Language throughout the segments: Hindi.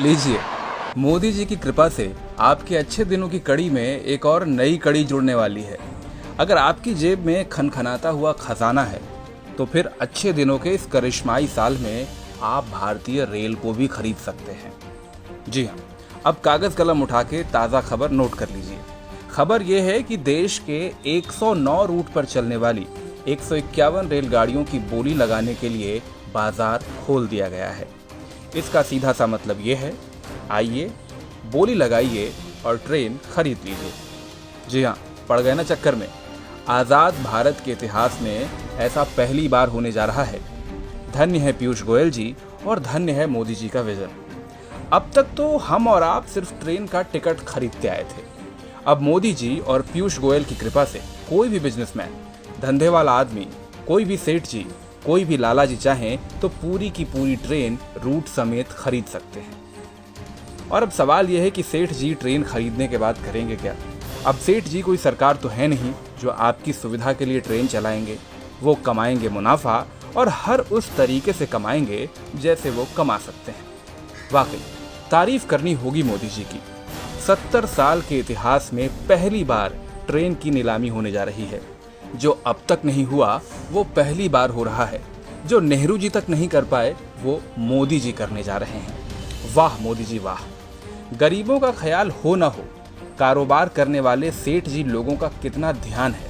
लीजिए, मोदी जी की कृपा से आपके अच्छे दिनों की कड़ी में एक और नई कड़ी जुड़ने वाली है। अगर आपकी जेब में खनखनाता हुआ खजाना है, तो फिर अच्छे दिनों के इस करिश्माई साल में आप भारतीय रेल को भी खरीद सकते हैं। जी हाँ, अब कागज कलम उठा के ताज़ा खबर नोट कर लीजिए। खबर यह है कि देश के 109 रूट पर चलने वाली 151 रेलगाड़ियों की बोली लगाने के लिए बाजार खोल दिया गया है। इसका सीधा सा मतलब ये है, आइए, बोली लगाइए और ट्रेन खरीद लीजिए। जी हाँ, पड़ गए ना चक्कर में। आज़ाद भारत के इतिहास में ऐसा पहली बार होने जा रहा है। धन्य है पीयूष गोयल जी और धन्य है मोदी जी का विजन। अब तक तो हम और आप सिर्फ ट्रेन का टिकट खरीदते आए थे। अब मोदी जी और पीयूष गोयल की कृपा से कोई भी बिजनेसमैन, धंधे वाला आदमी, कोई भी सेठ जी, कोई भी लाला जी चाहें तो पूरी की पूरी ट्रेन रूट समेत खरीद सकते हैं। और अब सवाल यह है कि सेठ जी ट्रेन खरीदने के बाद करेंगे क्या? अब सेठ जी कोई सरकार तो है नहीं जो आपकी सुविधा के लिए ट्रेन चलाएंगे। वो कमाएंगे मुनाफा और हर उस तरीके से कमाएंगे जैसे वो कमा सकते हैं। वाकई तारीफ करनी होगी मोदी जी की। 70 साल के इतिहास में पहली बार ट्रेन की नीलामी होने जा रही है। जो अब तक नहीं हुआ वो पहली बार हो रहा है। जो नेहरू जी तक नहीं कर पाए वो मोदी जी करने जा रहे हैं। वाह मोदी जी वाह। गरीबों का ख्याल हो ना हो, कारोबार करने वाले सेठ जी लोगों का कितना ध्यान है।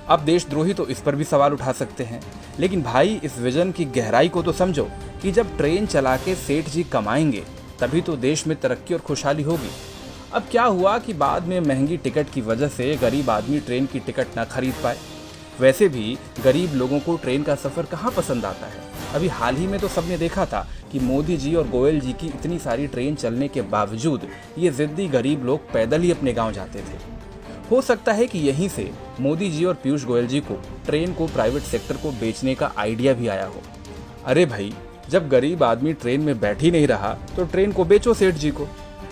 अब देशद्रोही तो इस पर भी सवाल उठा सकते हैं, लेकिन भाई इस विजन की गहराई को तो समझो कि जब ट्रेन चला के सेठ जी कमाएंगे तभी तो देश में तरक्की और खुशहाली होगी। अब क्या हुआ कि बाद में महंगी टिकट की वजह से गरीब आदमी ट्रेन की टिकट ना खरीद पाए। वैसे भी गरीब लोगों को ट्रेन का सफ़र कहाँ पसंद आता है। अभी हाल ही में तो सबने देखा था कि मोदी जी और गोयल जी की इतनी सारी ट्रेन चलने के बावजूद ये जिद्दी गरीब लोग पैदल ही अपने गांव जाते थे। हो सकता है कि यहीं से मोदी जी और पीयूष गोयल जी को ट्रेन को प्राइवेट सेक्टर को बेचने का आइडिया भी आया हो। अरे भाई, जब गरीब आदमी ट्रेन में बैठ ही नहीं रहा तो ट्रेन को बेचो सेठ जी को।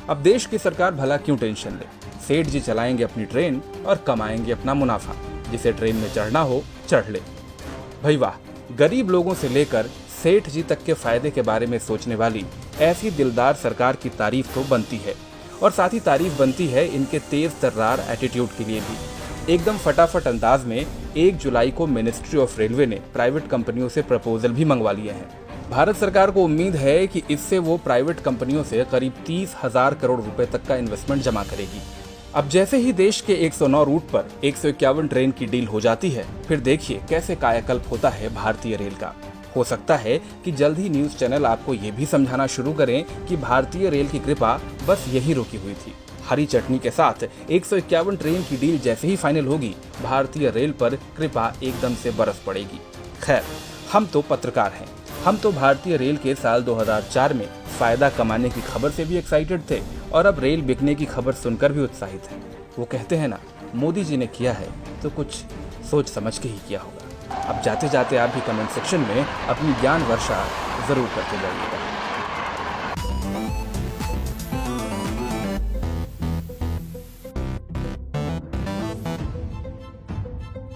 अब देश की सरकार भला क्यों टेंशन ले। सेठ जी चलाएंगे अपनी ट्रेन और कमाएंगे अपना मुनाफा। जिसे ट्रेन में चढ़ना हो चढ़ ले। भाई वाह, गरीब लोगों से लेकर सेठ जी तक के फायदे के बारे में सोचने वाली ऐसी दिलदार सरकार की तारीफ तो बनती है। और साथ ही तारीफ बनती है इनके तेज तर्रार एटीट्यूड के लिए भी। एकदम फटाफट अंदाज में 1 जुलाई को मिनिस्ट्री ऑफ रेलवे ने प्राइवेट कंपनियों से प्रपोजल भी मंगवा लिए हैं। भारत सरकार को उम्मीद है कि इससे वो प्राइवेट कंपनियों से करीब 30,000 करोड़ रुपए तक का इन्वेस्टमेंट जमा करेगी। अब जैसे ही देश के 109 रूट पर 151 ट्रेन की डील हो जाती है, फिर देखिए कैसे कायाकल्प होता है भारतीय रेल का। हो सकता है कि जल्द ही न्यूज चैनल आपको ये भी समझाना शुरू करें कि भारतीय रेल की कृपा बस यही रुकी हुई थी। हरी चटनी के साथ 151 ट्रेन की डील जैसे ही फाइनल होगी, भारतीय रेल पर कृपा एकदम से बरस पड़ेगी। खैर, हम तो पत्रकार हैं। हम तो भारतीय रेल के साल 2004 में फायदा कमाने की खबर से भी एक्साइटेड थे और अब रेल बिकने की खबर सुनकर भी उत्साहित हैं। वो कहते हैं ना, मोदी जी ने किया है तो कुछ सोच समझ के ही किया होगा। अब जाते जाते आप भी कमेंट सेक्शन में अपनी ज्ञान वर्षा जरूर करते जाइएगा।